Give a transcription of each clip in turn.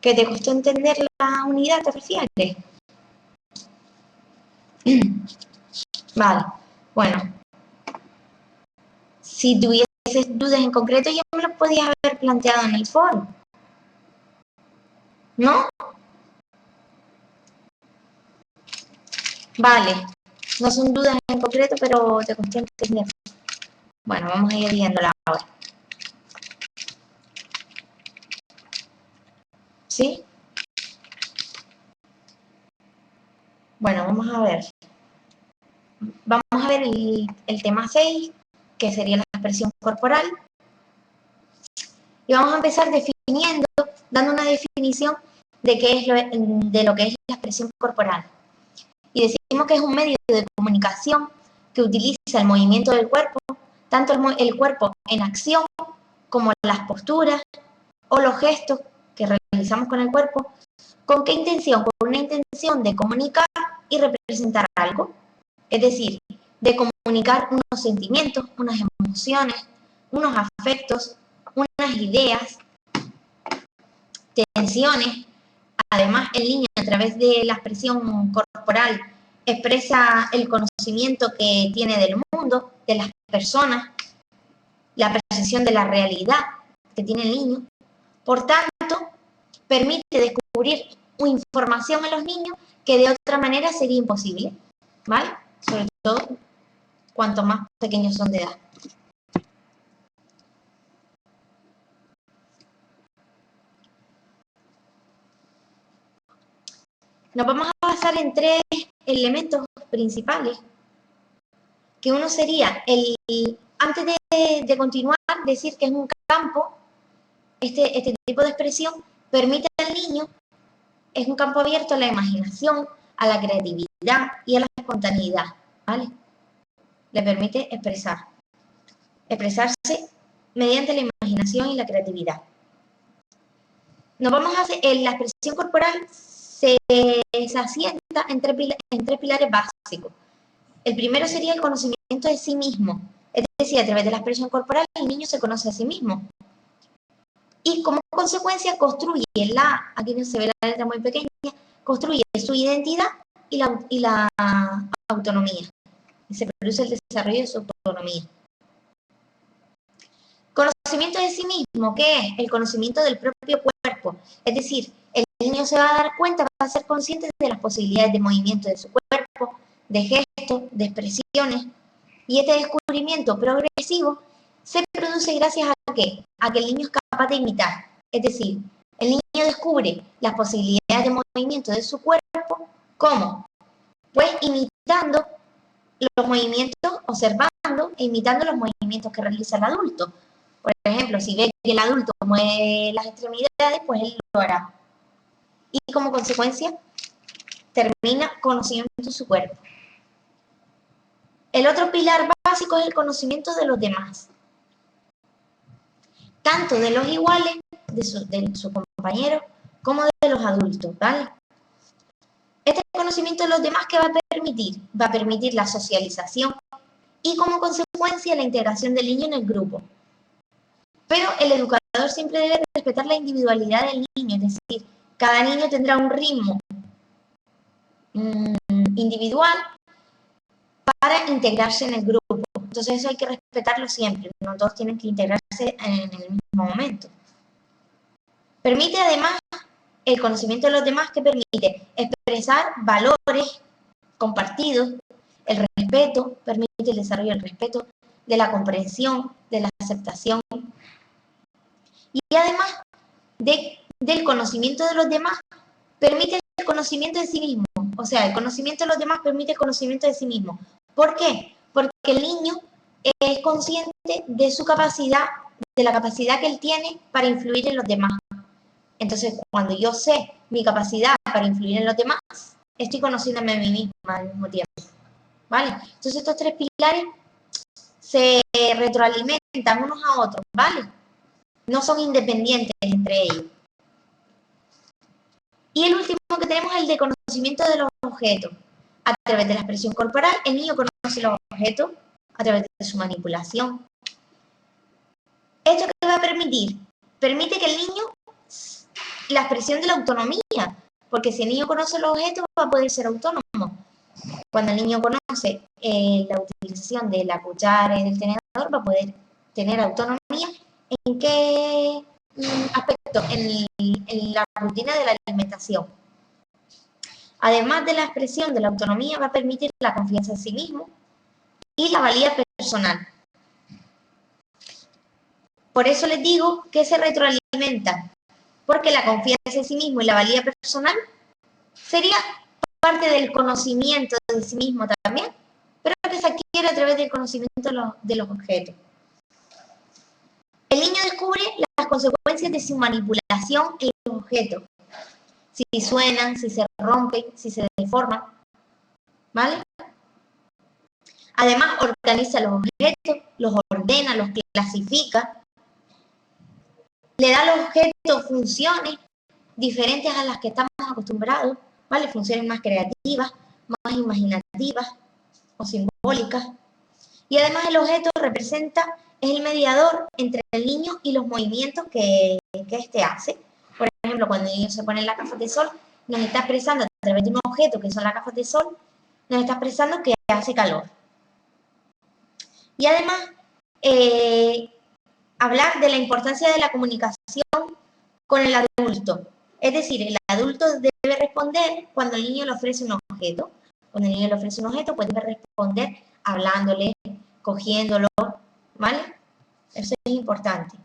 ¿Que te costó entender la unidad, te refieres? Vale, bueno. Si tuvieses dudas en concreto, ya me lo podías haber planteado en el foro, ¿no? Vale, no son dudas en concreto, pero te costó entender. Bueno, vamos a ir viéndola ahora. ¿Sí? Bueno, vamos a ver. Vamos a ver el tema 6, que sería la expresión corporal. Y vamos a empezar definiendo, dando una definición de lo que es la expresión corporal. Y decimos que es un medio de comunicación que utiliza el movimiento del cuerpo, tanto el cuerpo en acción como las posturas o los gestos que realizamos con el cuerpo. ¿Con qué intención? Con una intención de comunicar y representar algo. Es decir, de comunicar unos sentimientos, unas emociones, unos afectos, unas ideas, tensiones. Además, el niño, a través de la expresión corporal, expresa el conocimiento que tiene del mundo, de las personas, la percepción de la realidad que tiene el niño. Por tanto, permite descubrir información a los niños que de otra manera sería imposible, ¿vale? Sobre todo cuanto más pequeños son de edad. Nos vamos a basar en 3 elementos principales, que uno sería, antes de continuar, decir que es un campo, este tipo de expresión permite al niño, es un campo abierto a la imaginación, a la creatividad y a la espontaneidad, ¿vale? Le permite expresarse mediante la imaginación y la creatividad. Nos vamos a hacer, la expresión corporal se asienta en tres pilares básicos. El primero sería el conocimiento de sí mismo, es decir, a través de la expresión corporal el niño se conoce a sí mismo. Y como consecuencia construye aquí no se ve la letra muy pequeña, construye su identidad y la autonomía. Y se produce el desarrollo de su autonomía. Conocimiento de sí mismo, ¿qué es? El conocimiento del propio cuerpo. Es decir, el niño se va a dar cuenta, va a ser consciente de las posibilidades de movimiento de su cuerpo, de gestos, de expresiones. Y este descubrimiento progresivo se produce gracias a ¿qué? A que el niño es capaz de imitar. Es decir, el niño descubre las posibilidades de movimiento de su cuerpo, ¿cómo? Pues imitando los movimientos, observando e imitando los movimientos que realiza el adulto. Por ejemplo, si ve que el adulto mueve las extremidades, pues él lo hará. Y como consecuencia, termina conociendo su cuerpo. El otro pilar básico es el conocimiento de los demás. Tanto de los iguales, de su compañero, como de los adultos, ¿vale? Este conocimiento de los demás, ¿qué va a permitir? Va a permitir la socialización y como consecuencia la integración del niño en el grupo. Pero el educador siempre debe respetar la individualidad del niño, es decir, cada niño tendrá un ritmo individual para integrarse en el grupo. Entonces eso hay que respetarlo siempre, no todos tienen que integrarse en el mismo momento. Permite además el conocimiento de los demás, que permite expresar valores compartidos, el respeto, permite el desarrollo del respeto, de la comprensión, de la aceptación. Y además del conocimiento de los demás, permite el conocimiento de sí mismo. O sea, el conocimiento de los demás permite el conocimiento de sí mismo. ¿Por qué? Porque el niño es consciente de su capacidad, de la capacidad que él tiene para influir en los demás. Entonces, cuando yo sé mi capacidad para influir en los demás, estoy conociéndome a mí misma al mismo tiempo, ¿vale? Entonces, estos 3 pilares se retroalimentan unos a otros, ¿vale? No son independientes entre ellos. Y el último que tenemos es el de conocimiento de los objetos. A través de la expresión corporal, el niño conoce los objetos a través de su manipulación. ¿Esto qué va a permitir? Permite que el niño la expresión de la autonomía, porque si el niño conoce los objetos va a poder ser autónomo. Cuando el niño conoce la utilización de la cuchara y del tenedor, va a poder tener autonomía. ¿En qué aspecto? En la rutina de la alimentación. Además de la expresión de la autonomía, va a permitir la confianza en sí mismo y la valía personal. Por eso les digo que se retroalimentan, porque la confianza en sí mismo y la valía personal sería parte del conocimiento de sí mismo también, pero que se adquiere a través del conocimiento de los objetos. El niño descubre las consecuencias de su manipulación en los objetos, si suenan, si se rompen, si se deforman, ¿vale? Además, organiza los objetos, los ordena, los clasifica, le da a los objetos funciones diferentes a las que estamos acostumbrados, ¿vale? Funciones más creativas, más imaginativas o simbólicas. Y además el objeto representa, es el mediador entre el niño y los movimientos que éste hace. Por ejemplo, cuando el niño se pone las gafas de sol, nos está expresando a través de un objeto que son las gafas de sol, nos está expresando que hace calor. Y además, hablar de la importancia de la comunicación con el adulto. Es decir, el adulto debe responder cuando el niño le ofrece un objeto. Cuando el niño le ofrece un objeto, puede responder hablándole, cogiéndolo, ¿vale? Eso es importante.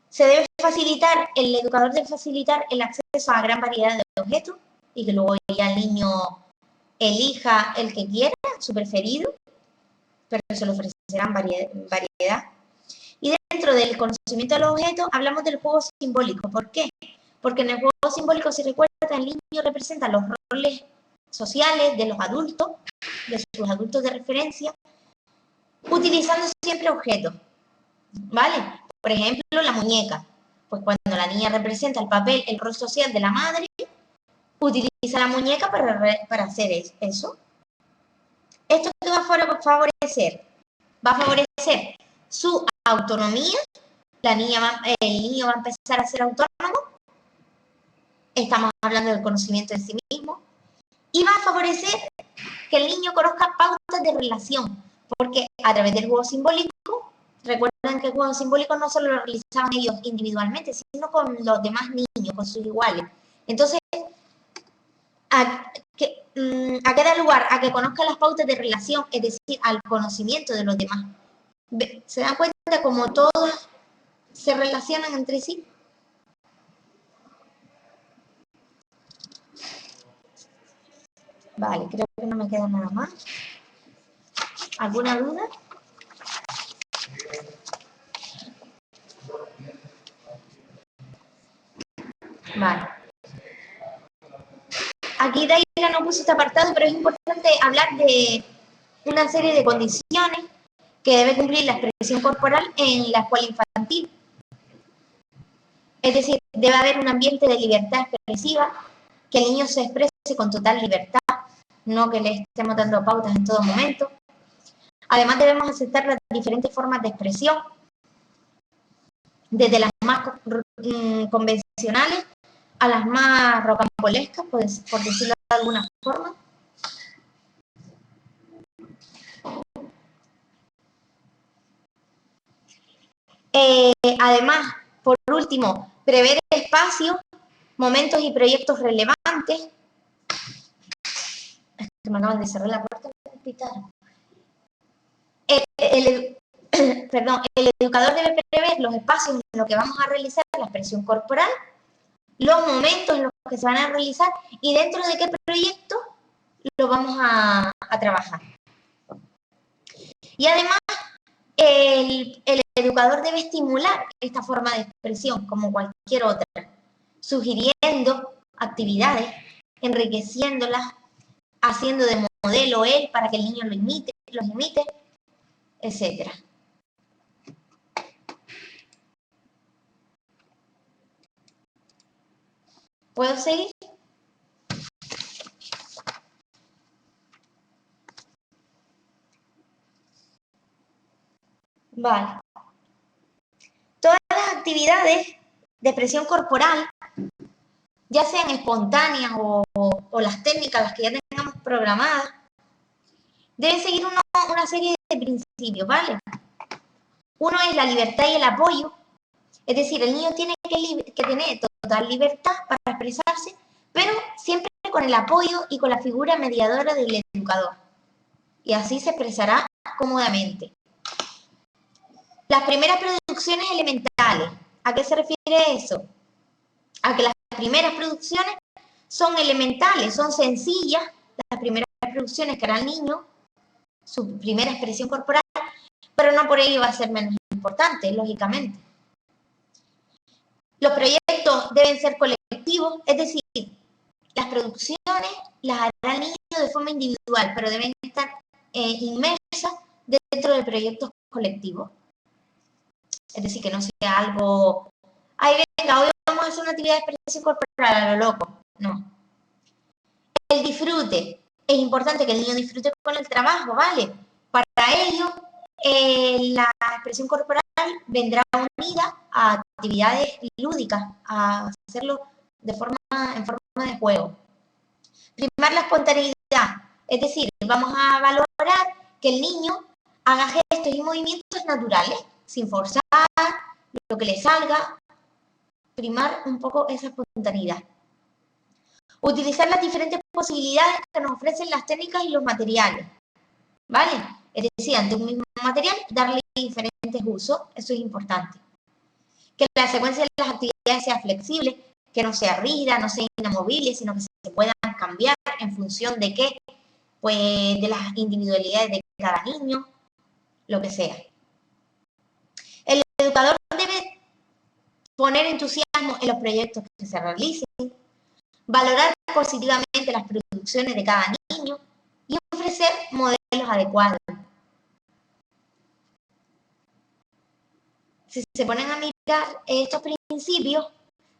Se debe facilitar, el educador debe facilitar el acceso a gran variedad de objetos y que luego ya el niño elija el que quiera, su preferido, pero se le ofrecerán variedad. Y dentro del conocimiento de los objetos hablamos del juego simbólico. ¿Por qué? Porque en el juego simbólico, si recuerda, el niño representa los roles sociales de los adultos, de sus adultos de referencia, utilizando siempre objetos, ¿vale? Por ejemplo, la muñeca. Pues cuando la niña representa el papel, el rol social de la madre, utiliza la muñeca para hacer eso. ¿Esto qué va a favorecer? Va a favorecer su autonomía, el niño va a empezar a ser autónomo, estamos hablando del conocimiento de sí mismo, y va a favorecer que el niño conozca pautas de relación, porque a través del juego simbólico, recuerden que el juego simbólico no solo lo realizaban ellos individualmente, sino con los demás niños, con sus iguales. Entonces, ¿a qué da lugar? A que conozca las pautas de relación, es decir, al conocimiento de los demás. ¿Se dan cuenta cómo todos se relacionan entre sí? Vale, creo que no me queda nada más. ¿Alguna duda? Vale. Aquí Daira no puso este apartado, pero es importante hablar de una serie de condiciones que debe cumplir la expresión corporal en la escuela infantil. Es decir, debe haber un ambiente de libertad expresiva, que el niño se exprese con total libertad, no que le estemos dando pautas en todo momento. Además, debemos aceptar las diferentes formas de expresión, desde las más convencionales a las más rocambolescas, por decirlo de alguna forma. Además, por último, prever espacios, momentos y proyectos relevantes. Es que me acaban de cerrar la puerta del hospital. El educador debe prever los espacios en los que vamos a realizar la expresión corporal, los momentos en los que se van a realizar y dentro de qué proyecto lo vamos a trabajar. Y además, el educador debe estimular esta forma de expresión como cualquier otra, sugiriendo actividades, enriqueciéndolas, haciendo de modelo él para que el niño los imite, etc. ¿Puedo seguir? Vale. Todas las actividades de expresión corporal, ya sean espontáneas o las técnicas, las que ya tengamos programadas, deben seguir una serie de principios, ¿vale? Uno es la libertad y el apoyo, es decir, el niño tiene que tener total libertad para expresarse, pero siempre con el apoyo y con la figura mediadora del educador. Y así se expresará cómodamente. Las primeras producciones elementales. ¿A qué se refiere eso? A que las primeras producciones son elementales, son sencillas, las primeras producciones que hará el niño, su primera expresión corporal, pero no por ello va a ser menos importante, lógicamente. Los proyectos deben ser colectivos, es decir, las producciones las hará el niño de forma individual, pero deben estar inmersas dentro de proyectos colectivos. Es decir, que no sea algo, ay, venga, hoy vamos a hacer una actividad de expresión corporal a lo loco. No. El disfrute. Es importante que el niño disfrute con el trabajo, ¿vale? Para ello, la expresión corporal vendrá unida a actividades lúdicas, a hacerlo en forma de juego. Primar la espontaneidad, es decir, vamos a valorar que el niño haga gestos y movimientos naturales, sin forzar, lo que le salga, primar un poco esa espontaneidad. Utilizar las diferentes posibilidades que nos ofrecen las técnicas y los materiales, ¿vale? Es decir, ante un mismo material, darle diferentes usos, eso es importante. Que la secuencia de las actividades sea flexible, que no sea rígida, no sea inamovible, sino que se puedan cambiar en función de qué, pues de las individualidades de cada niño, lo que sea. El educador debe poner entusiasmo en los proyectos que se realicen, valorar positivamente las producciones de cada niño y ofrecer modelos adecuados. Si se ponen a mirar estos principios,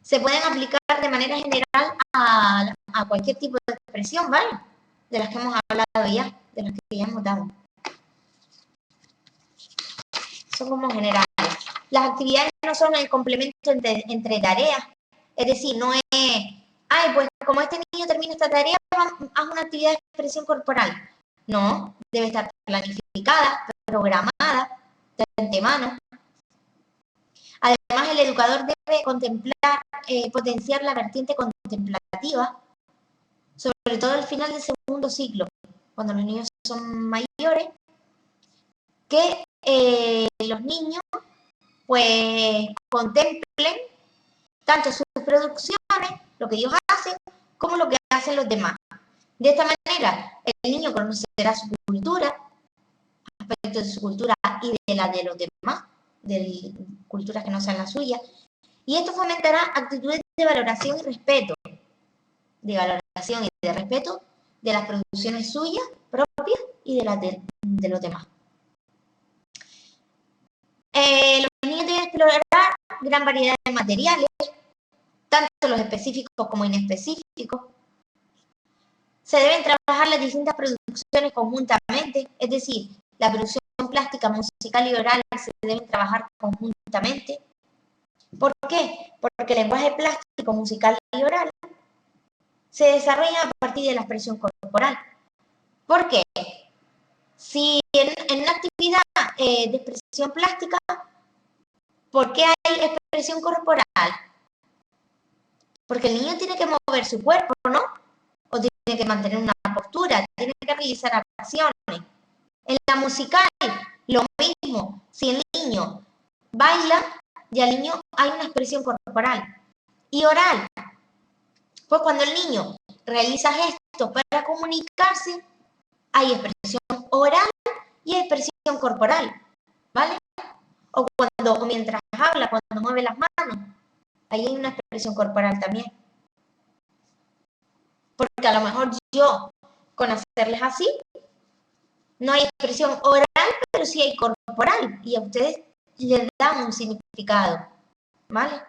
se pueden aplicar de manera general a cualquier tipo de expresión, ¿vale? De las que hemos hablado ya, de las que ya hemos dado. Son como generales. Las actividades no son el complemento entre tareas, es decir, no es, ay, pues como este niño termina esta tarea, haz una actividad de expresión corporal. No, debe estar planificada, programada, de antemano. Además, el educador debe potenciar la vertiente contemplativa, sobre todo al final del segundo ciclo, cuando los niños son mayores, que los niños pues contemplen tanto sus producciones, lo que ellos hacen, como lo que hacen los demás. De esta manera, el niño conocerá su cultura, aspectos de su cultura y de la de los demás, de culturas que no sean las suyas, y esto fomentará actitudes de valoración y respeto, de las producciones suyas, propias, y de las de los demás. Los niños deben explorar gran variedad de materiales, tanto los específicos como inespecíficos. Se deben trabajar las distintas producciones conjuntamente, es decir, la producción plástica, musical y oral se deben trabajar conjuntamente. ¿Por qué? Porque el lenguaje plástico, musical y oral se desarrolla a partir de la expresión corporal. ¿Por qué? Si en una actividad de expresión plástica, ¿por qué hay expresión corporal? Porque el niño tiene que mover su cuerpo, ¿no? O tiene que mantener una postura, tiene que realizar acciones. En la musical, lo mismo. Si el niño baila, ya el niño hay una expresión corporal. Y oral, pues cuando el niño realiza gestos para comunicarse, hay expresión oral y expresión corporal, ¿vale? O mientras habla, cuando mueve las manos, ahí hay una expresión corporal también. Porque a lo mejor yo, con hacerles así, no hay expresión oral, pero sí hay corporal, y a ustedes les dan un significado, ¿vale?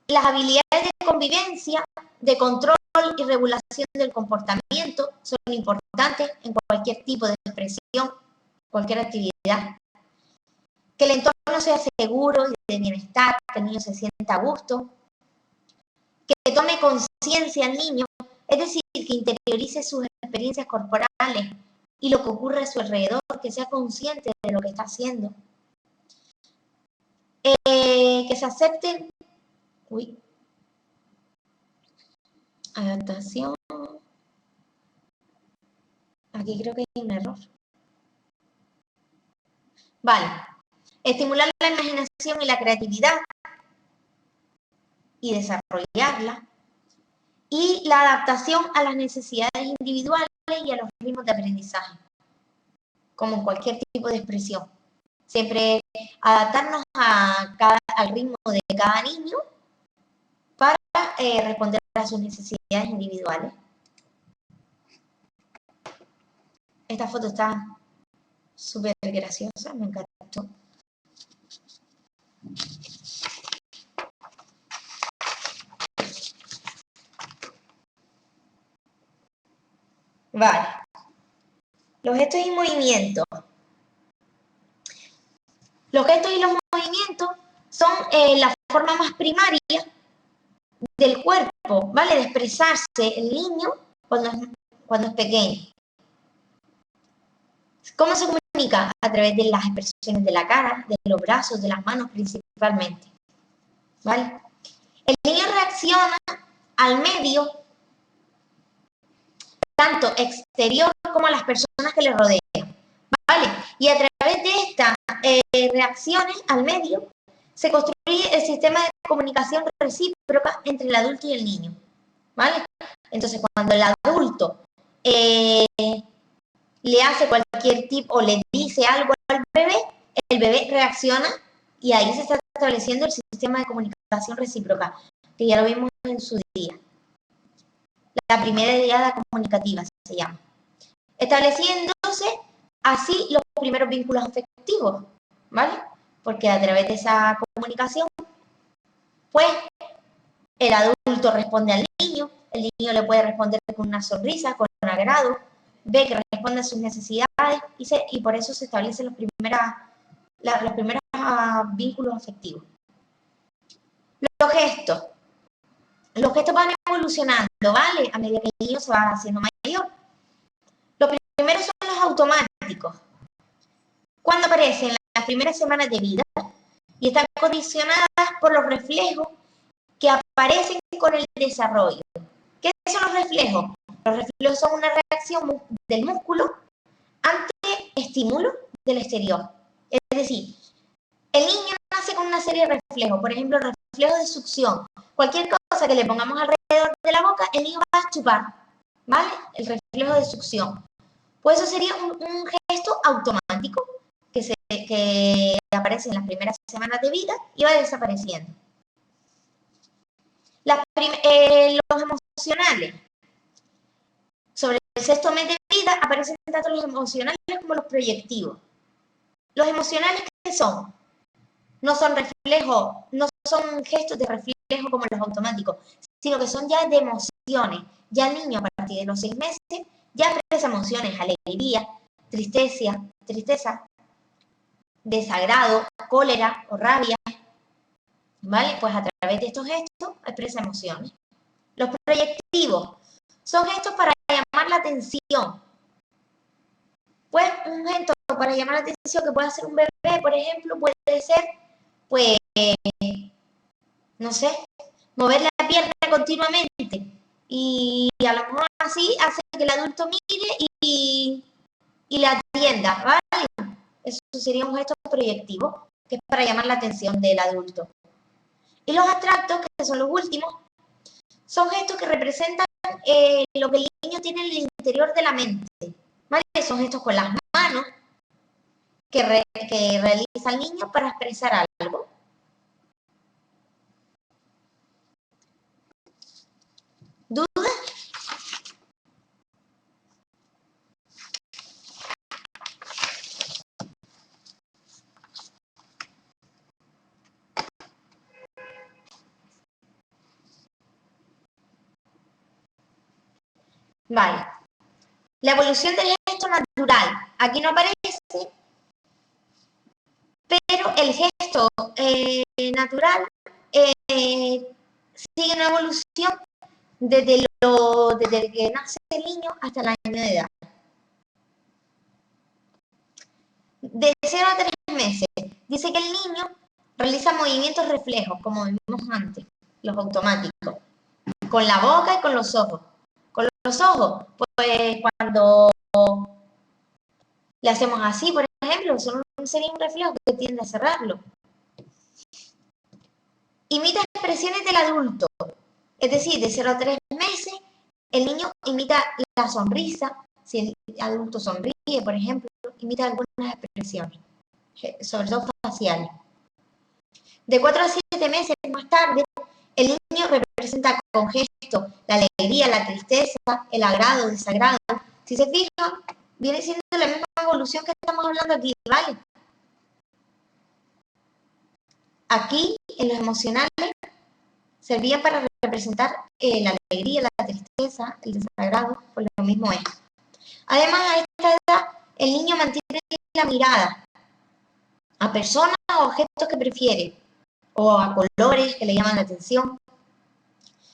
Las habilidades de convivencia, de control y regulación del comportamiento son importantes en cualquier tipo de expresión, cualquier actividad. que el entorno sea seguro y de bienestar, que el niño se sienta a gusto, que tome conciencia al niño, es decir, que interiorice sus experiencias corporales y lo que ocurre a su alrededor, que sea consciente de lo que está haciendo. Que se acepten, adaptación, aquí creo que hay un error. Vale, estimular la imaginación y la creatividad y desarrollarla, y la adaptación a las necesidades individuales y a los ritmos de aprendizaje, como en cualquier tipo de expresión. Siempre adaptarnos al ritmo de cada niño para responder a sus necesidades individuales. Esta foto está súper graciosa, me encantó. Vale. Los gestos y movimientos. Los gestos y los movimientos son la forma más primaria del cuerpo, ¿vale? De expresarse el niño cuando es pequeño. ¿Cómo se comunica? A través de las expresiones de la cara, de los brazos, de las manos principalmente, ¿vale? El niño reacciona al medio, tanto exterior como a las personas que le rodean, ¿vale? Y a través de estas reacciones al medio se construye el sistema de comunicación recíproca entre el adulto y el niño, ¿vale? Entonces, cuando el adulto le hace cualquier tipo o le dice algo al bebé, el bebé reacciona y ahí se está estableciendo el sistema de comunicación recíproca, que ya lo vimos en su día. La primera diada comunicativa se llama. Estableciéndose así los primeros vínculos afectivos, ¿vale? Porque a través de esa comunicación, pues, el adulto responde al niño, el niño le puede responder con una sonrisa, con un agrado, ve que responde a sus necesidades y por eso se establecen los primeros vínculos afectivos. Los gestos. Los gestos van evolucionando, ¿vale? A medida que el niño se va haciendo mayor. Los primeros son los automáticos. Cuando aparecen en las primeras semanas de vida y están condicionadas por los reflejos que aparecen con el desarrollo. ¿Qué son los reflejos? Los reflejos son una reacción del músculo ante estímulos del exterior. Es decir, el niño nace con una serie de reflejos, por ejemplo, el reflejo de succión. Cualquier cosa que le pongamos alrededor de la boca, el niño va a chupar, ¿vale? El reflejo de succión. Pues eso sería un gesto automático que aparece en las primeras semanas de vida y va desapareciendo. Los emocionales. Sobre el sexto mes de vida aparecen tanto los emocionales como los proyectivos. Los emocionales, ¿qué son? No son reflejos, no son gestos de reflejo como los automáticos, sino que son ya de emociones. Ya el niño a partir de los 6 meses ya expresa emociones, alegría, tristeza, desagrado, cólera o rabia, ¿vale? Pues a través de estos gestos expresa emociones. Los proyectivos son gestos para llamar la atención. Pues un gesto para llamar la atención que puede hacer un bebé, por ejemplo, puede ser, pues, no sé, mover la pierna continuamente. Y a lo mejor así hace que el adulto mire y le atienda, ¿vale? Eso sería un gesto proyectivo, que es para llamar la atención del adulto. Y los abstractos, que son los últimos, son gestos que representan lo que el niño tiene en el interior de la mente, ¿vale? Son gestos con las manos que realiza el niño para expresar algo. ¿Dudas? Vale. La evolución del gesto natural. Aquí no aparece, Pero el gesto natural sigue una evolución desde que nace el niño hasta el año de edad. De 0 a 3 meses, dice que el niño realiza movimientos reflejos, como vimos antes, los automáticos, con la boca y con los ojos. Con los ojos, pues cuando le hacemos así, por ejemplo, sería un reflejo que tiende a cerrarlo. Imita expresiones del adulto, es decir, de 0 a 3 meses, el niño imita la sonrisa. Si el adulto sonríe, por ejemplo, imita algunas expresiones, sobre todo faciales. De 4 a 7 meses más tarde, el niño representa con gestos la alegría, la tristeza, el agrado, el desagrado. Si se fijan, viene siendo la misma evolución que estamos hablando aquí, ¿vale? Aquí, en los emocionales, servía para representar la alegría, la tristeza, el desagrado, pues lo mismo es. Además, a esta edad, el niño mantiene la mirada a personas o objetos que prefiere, o a colores que le llaman la atención.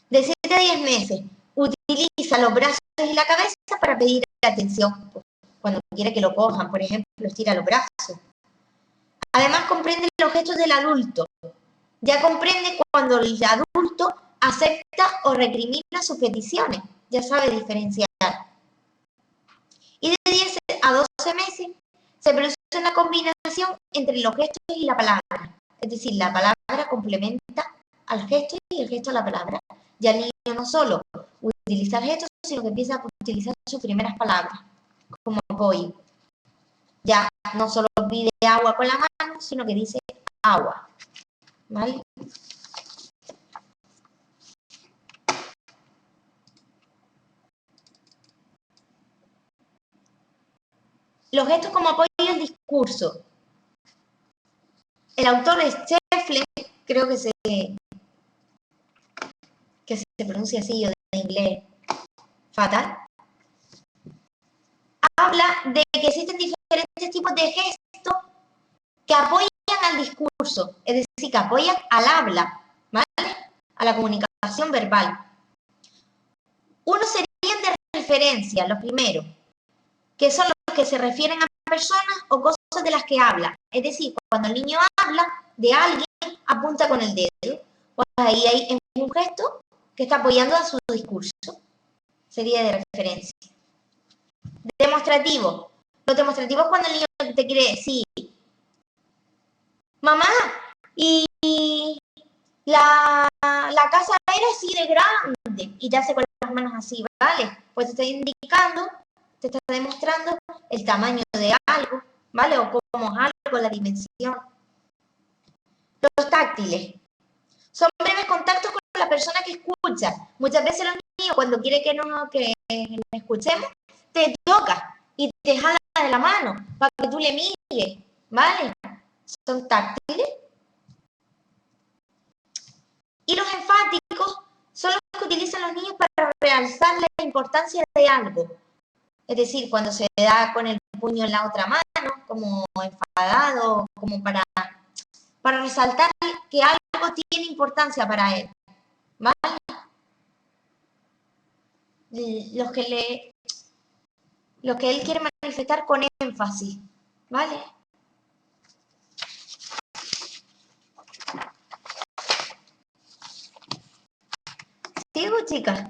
De 7 a 10 meses, utiliza los brazos y la cabeza para pedir atención. Cuando quiere que lo cojan, por ejemplo, estira los brazos. Además, comprende los gestos del adulto. Ya comprende cuando el adulto acepta o recrimina sus peticiones. Ya sabe diferenciar. Y de 10 a 12 meses se produce una combinación entre los gestos y la palabra. Es decir, la palabra complementa al gesto y el gesto a la palabra. Ya el niño no solo utiliza gestos, sino que empieza a utilizar sus primeras palabras como apoyo. Ya no solo pide agua con la mano, sino que dice agua. ¿Vale? Los gestos como apoyo al discurso. El autor es Shefflin, creo que se pronuncia así, yo de inglés fatal. Habla de que existen diferentes tipos de gestos que apoyan al discurso, es decir, que apoyan al habla, ¿vale? A la comunicación verbal. Unos serían de referencia, los primeros, que son los que se refieren a personas o cosas de las que habla. Es decir, cuando el niño habla de alguien, apunta con el dedo. Pues ahí es un gesto que está apoyando a su discurso. Sería de referencia. Demostrativo. Los demostrativos cuando el niño te quiere decir, mamá, y la casa era así de grande, y te hace con las manos así, ¿vale? Pues te está indicando, te está demostrando el tamaño de algo, ¿vale? O cómo es algo, la dimensión. Los táctiles. Son breves contactos con la persona que escucha. Muchas veces los niños, cuando quieren que escuchemos, te toca y te jala de la mano para que tú le mires, ¿vale? Son táctiles. Y los enfáticos son los que utilizan los niños para realzar la importancia de algo. Es decir, cuando se da con el puño en la otra mano, como enfadado, como para resaltar que algo tiene importancia para él. ¿Vale? Lo que él quiere manifestar con énfasis. ¿Vale? ¿Sigo, chicas?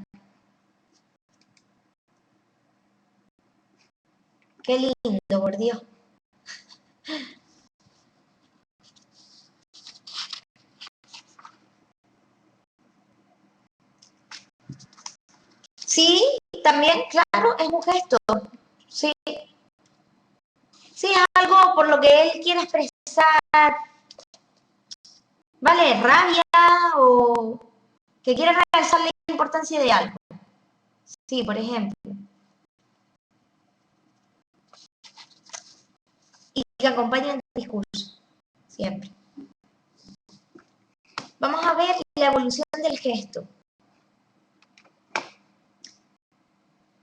Qué lindo, por Dios. Sí, también, claro, es un gesto. Sí. Sí, es algo por lo que él quiere expresar, ¿vale? Rabia o que quiere realzar la importancia de algo. Sí, por ejemplo. Y que acompaña el discurso, siempre. Vamos a ver la evolución del gesto.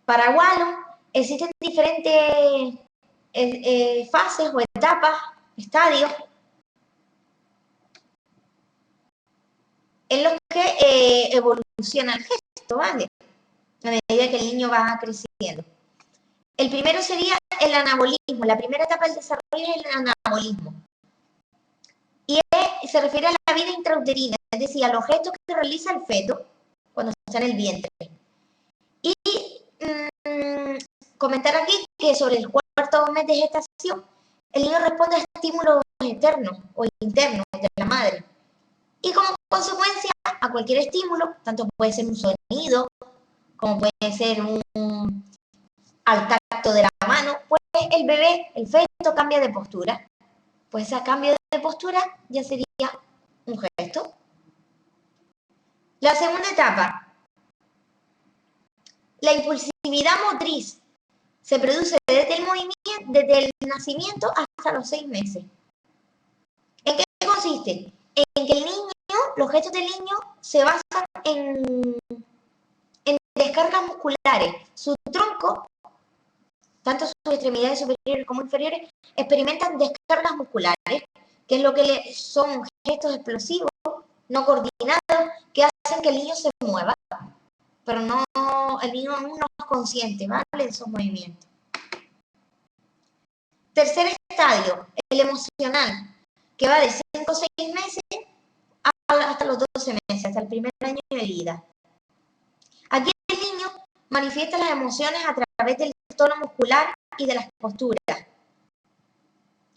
Para Wallum existen diferentes fases o etapas, estadios, en los que evoluciona el gesto, ¿vale? A medida que el niño va creciendo. El primero sería el anabolismo. La primera etapa del desarrollo es el anabolismo. Y se refiere a la vida intrauterina, es decir, a los gestos que realiza el feto cuando está en el vientre. Y comentar aquí que sobre el cuarto mes de gestación, el niño responde a estímulos externos o internos de la madre. Y como consecuencia a cualquier estímulo, tanto puede ser un sonido, como puede ser al tacto de la mano, pues el bebé, el feto cambia de postura. Pues ese cambio de postura ya sería un gesto. La segunda etapa, la impulsividad motriz, se produce desde el movimiento, desde el nacimiento hasta los 6 meses. ¿En qué consiste? En que el niño, los gestos del niño se basan en descargas musculares. Su tronco, tanto sus extremidades superiores como inferiores, experimentan descargas musculares, que es lo que son gestos explosivos, no coordinados, que hacen que el niño se mueva, pero no, el niño aún no es consciente, ¿vale? De esos movimientos. Tercer estadio, el emocional, que va de 5 o 6 meses hasta los 12 meses, hasta el primer año de vida. Aquí el niño manifiesta las emociones a través del tono muscular y de las posturas.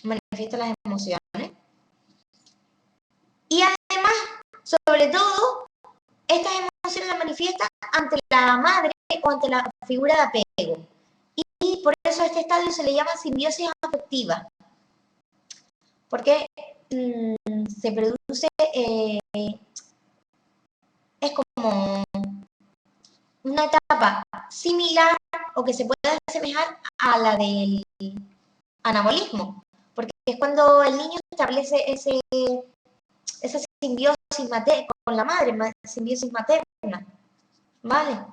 Manifiesta las emociones. Y además, sobre todo, estas emociones las manifiesta ante la madre o ante la figura de apego. Y por eso a este estadio se le llama simbiosis afectiva. Porque se produce, es como una etapa similar o que se puede asemejar a la del anabolismo, porque es cuando el niño establece esa simbiosis con la madre, simbiosis materna, ¿vale?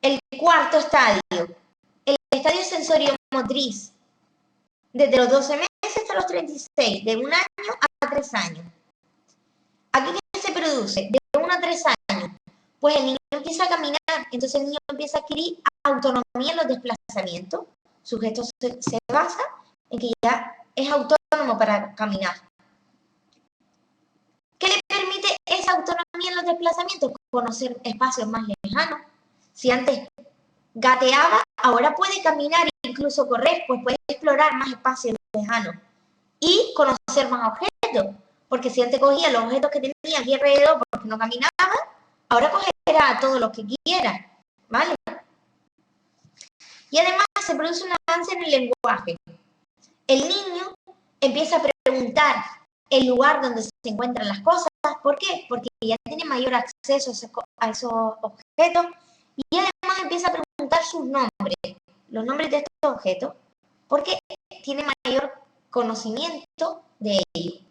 El cuarto estadio, el estadio sensorio-motriz, desde los 12 meses hasta los 36, de 1 año a 3 años. ¿Aquí qué se produce? De 1 a 3 años, pues el niño empieza a caminar, entonces el niño empieza a adquirir autonomía en los desplazamientos. Su gesto se basa en que ya es autónomo para caminar. ¿Qué le permite esa autonomía en los desplazamientos? Conocer espacios más lejanos. Si antes gateaba, ahora puede caminar e incluso correr, pues puede explorar más espacios lejanos y conocer más objetos, porque si antes cogía los objetos que tenía aquí alrededor porque no caminaba, ahora cogerá todos los que quiera, ¿vale? Y además se produce un avance en el lenguaje. El niño empieza a preguntar el lugar donde se encuentran las cosas. ¿Por qué? Porque ya tiene mayor acceso a esos objetos y además empieza a preguntar sus nombres, los nombres de estos objetos, porque tiene mayor conocimiento de ellos.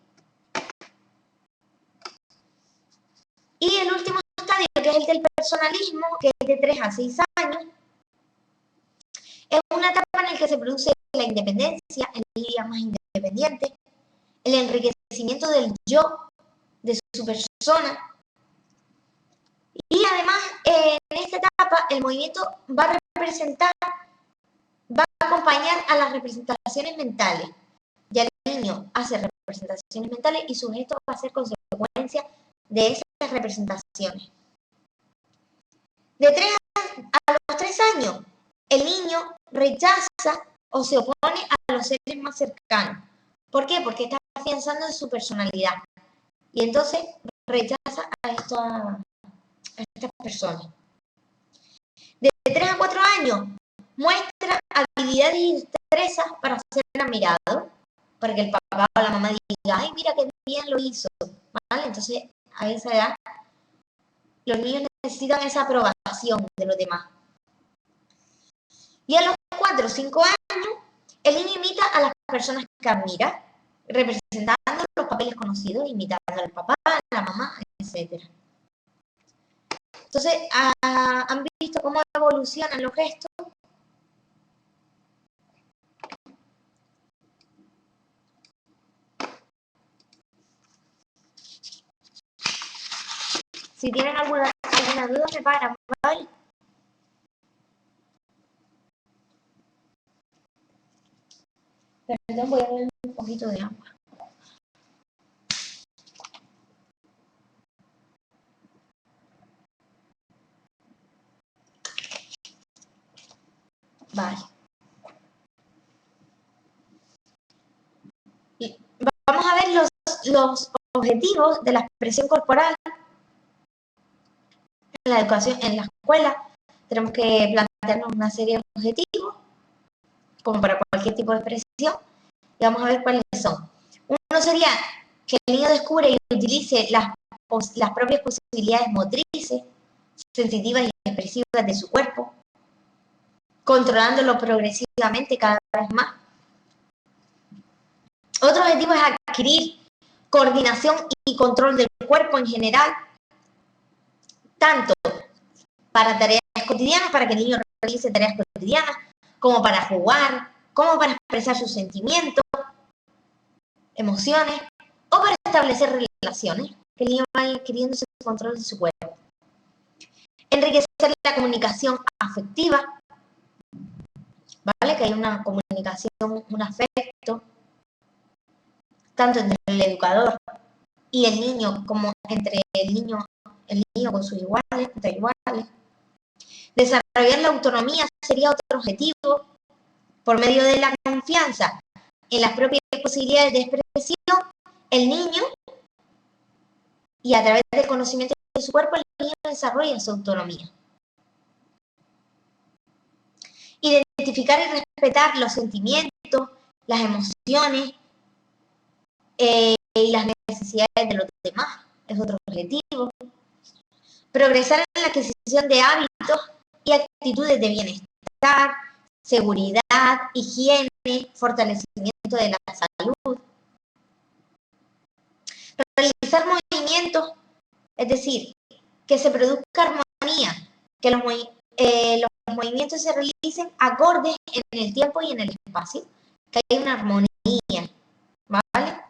Y el último estadio, que es el del personalismo, que es de 3 a 6 años, es una etapa en la que se produce la independencia, el día más independiente, el enriquecimiento del yo, de su persona. Y además, en esta etapa, el movimiento va a representar, va a acompañar a las representaciones mentales. Ya el niño hace representaciones mentales y su gesto va a ser consecuencia de esas representaciones. De 3 a los 3 años, el niño rechaza o se opone a los seres más cercanos. ¿Por qué? Porque está afianzando su personalidad. Y entonces rechaza a estas personas. De 3 a 4 años, muestra habilidades y destrezas para ser admirado, para que el papá o la mamá diga, ay, mira qué bien lo hizo, ¿vale? Entonces, a esa edad, los niños necesitan esa aprobación de los demás. Y a los 4 o 5 años, el niño imita a las personas que admira, representando los papeles conocidos, imitando al papá, a la mamá, etc. Entonces, ¿han visto cómo evolucionan los gestos? Si tienen alguna duda, me paran, ¿vale? Perdón, voy a beber un poquito de agua. Vale. Y vamos a ver los objetivos de la expresión corporal en la educación, en la escuela. Tenemos que plantearnos una serie de objetivos, como para cualquier tipo de expresión, y vamos a ver cuáles son. Uno sería que el niño descubra y utilice las propias posibilidades motrices, sensitivas y expresivas de su cuerpo, controlándolo progresivamente cada vez más. Otro objetivo es adquirir coordinación y control del cuerpo en general, tanto para tareas cotidianas, para que el niño realice tareas cotidianas, como para jugar, como para expresar sus sentimientos, emociones, o para establecer relaciones, que el niño vaya adquiriendo ese control de su cuerpo. Enriquecer la comunicación afectiva, ¿vale? Que hay una comunicación, un afecto, tanto entre el educador y el niño, como entre el niño con sus iguales, entre iguales. Desarrollar la autonomía sería otro objetivo, por medio de la confianza en las propias posibilidades de expresión, el niño, y a través del conocimiento de su cuerpo, el niño desarrolla su autonomía. Identificar y respetar los sentimientos, las emociones y las necesidades de los demás es otro objetivo. Progresar en la adquisición de hábitos y actitudes de bienestar, seguridad, higiene, fortalecimiento de la salud. Realizar movimientos, es decir, que se produzca armonía, que los movimientos se realicen acordes en el tiempo y en el espacio, que hay una armonía, ¿vale?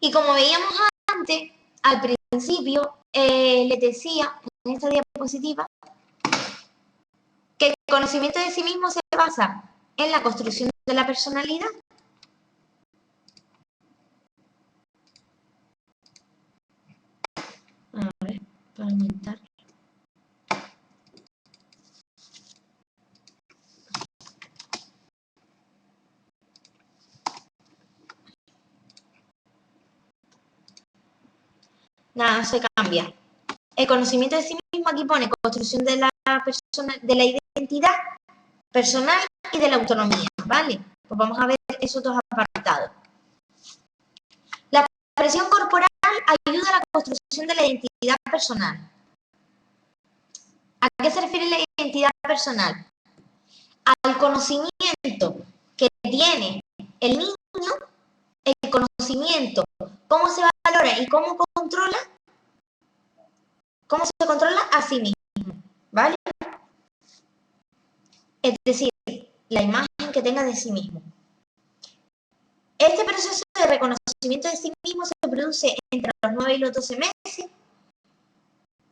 Y como veíamos antes, al principio, les decía en esta diapositiva que el conocimiento de sí mismo se basa en la construcción de la personalidad. A ver, para aumentar. Nada, no se cambia. El conocimiento de sí mismo aquí pone construcción de la persona, de la identidad personal y de la autonomía, ¿vale? Pues vamos a ver esos dos apartados. La expresión corporal ayuda a la construcción de la identidad personal. ¿A qué se refiere la identidad personal? Al conocimiento que tiene el niño, el conocimiento, cómo se valora y cómo se controla a sí mismo, ¿vale? Es decir, la imagen que tenga de sí mismo. Este proceso de reconocimiento de sí mismo se produce entre los 9 y los 12 meses,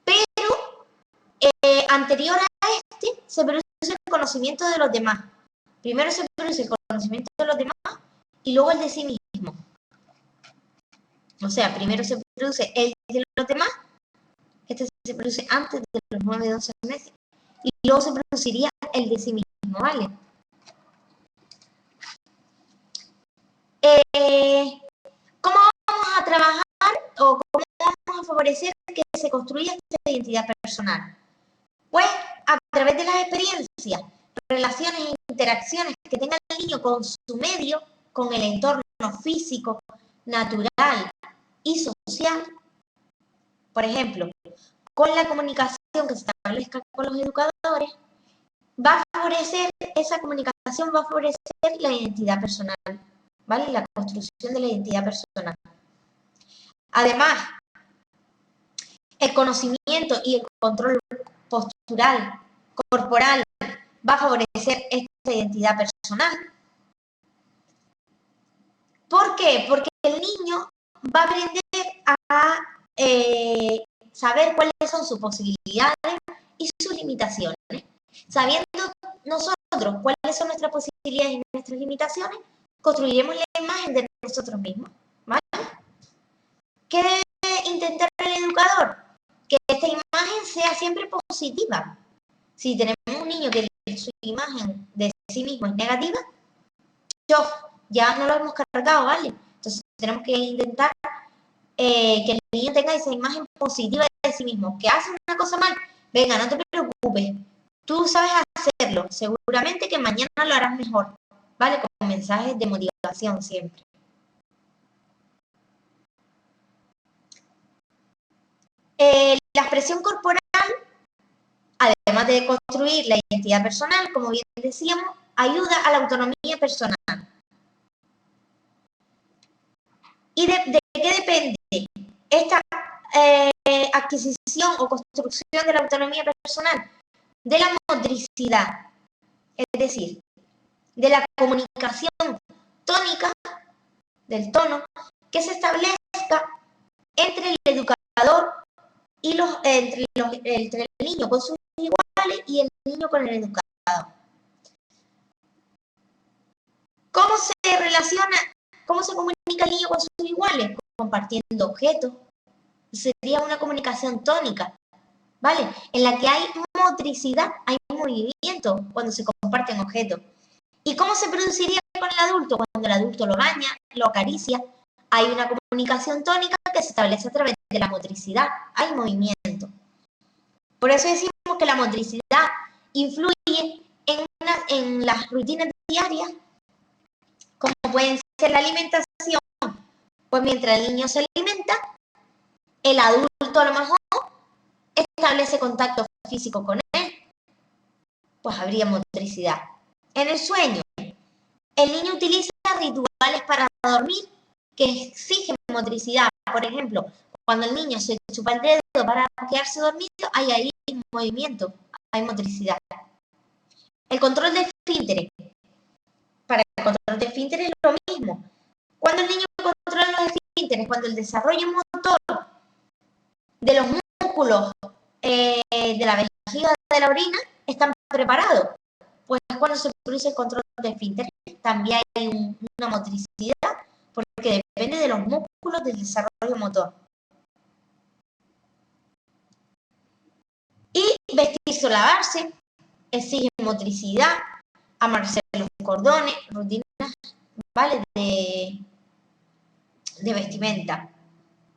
pero anterior a este se produce el conocimiento de los demás. Primero se produce el conocimiento de los demás y luego el de sí mismo. O sea, primero se produce el de los demás, este se produce antes de los 9 y 12 meses, y luego se produciría el de sí mismo, ¿vale? ¿Cómo vamos a trabajar o cómo vamos a favorecer que se construya esta identidad personal? Pues a través de las experiencias, relaciones e interacciones que tenga el niño con su medio, con el entorno físico, natural y social. Por ejemplo, con la comunicación que se establezca con los educadores, va a favorecer, esa comunicación va a favorecer la identidad personal, ¿vale? La construcción de la identidad personal. Además, El conocimiento y el control postural, corporal, va a favorecer esta identidad personal. ¿Por qué? Porque el niño va a aprender a saber cuáles son sus posibilidades y sus limitaciones. Sabiendo nosotros cuáles son nuestras posibilidades y nuestras limitaciones, construiremos la imagen de nosotros mismos, ¿vale? ¿Qué debe intentar el educador? Que esta imagen sea siempre positiva. Si tenemos un niño que su imagen de sí mismo es negativa, ya no lo hemos cargado, ¿vale? Entonces tenemos que intentar que el niño tenga esa imagen positiva de sí mismo. Que hace una cosa mal, venga, no te preocupes, tú sabes hacerlo, seguramente que mañana lo harás mejor, ¿vale? Con mensajes de motivación siempre. La expresión corporal, además de construir la identidad personal, como bien decíamos, ayuda a la autonomía personal. ¿Y de qué depende esta adquisición o construcción de la autonomía personal? De la motricidad, es decir, de la comunicación tónica, del tono, que se establezca entre el educador y entre el niño con sus iguales y el niño con el educador. ¿Cómo se relaciona, cómo se comunica el niño con sus iguales? Compartiendo objetos. Sería una comunicación tónica, ¿vale? En la que hay motricidad, hay movimiento cuando se comparten objetos. ¿Y cómo se produciría con el adulto? Cuando el adulto lo baña, lo acaricia, hay una comunicación tónica que se establece a través de la motricidad, hay movimiento. Por eso decimos que la motricidad influye en las rutinas diarias, como pueden ser la alimentación. Pues mientras el niño se alimenta, el adulto a lo mejor establece contacto físico con él, pues habría motricidad. En el sueño, el niño utiliza rituales para dormir que exigen motricidad. Por ejemplo, cuando el niño se chupa el dedo para quedarse dormido, hay ahí movimiento, hay motricidad. El control de esfínteres. Para el control de esfínteres es lo mismo. Cuando el niño controla los esfínteres, cuando el desarrollo motor de los músculos de la vejiga de la orina están preparados, pues cuando se produce el control de esfínteres también hay una motricidad, porque depende de los músculos del desarrollo motor. Y vestirse o lavarse exige motricidad, amarse los cordones, rutinas, ¿vale? De vestimenta.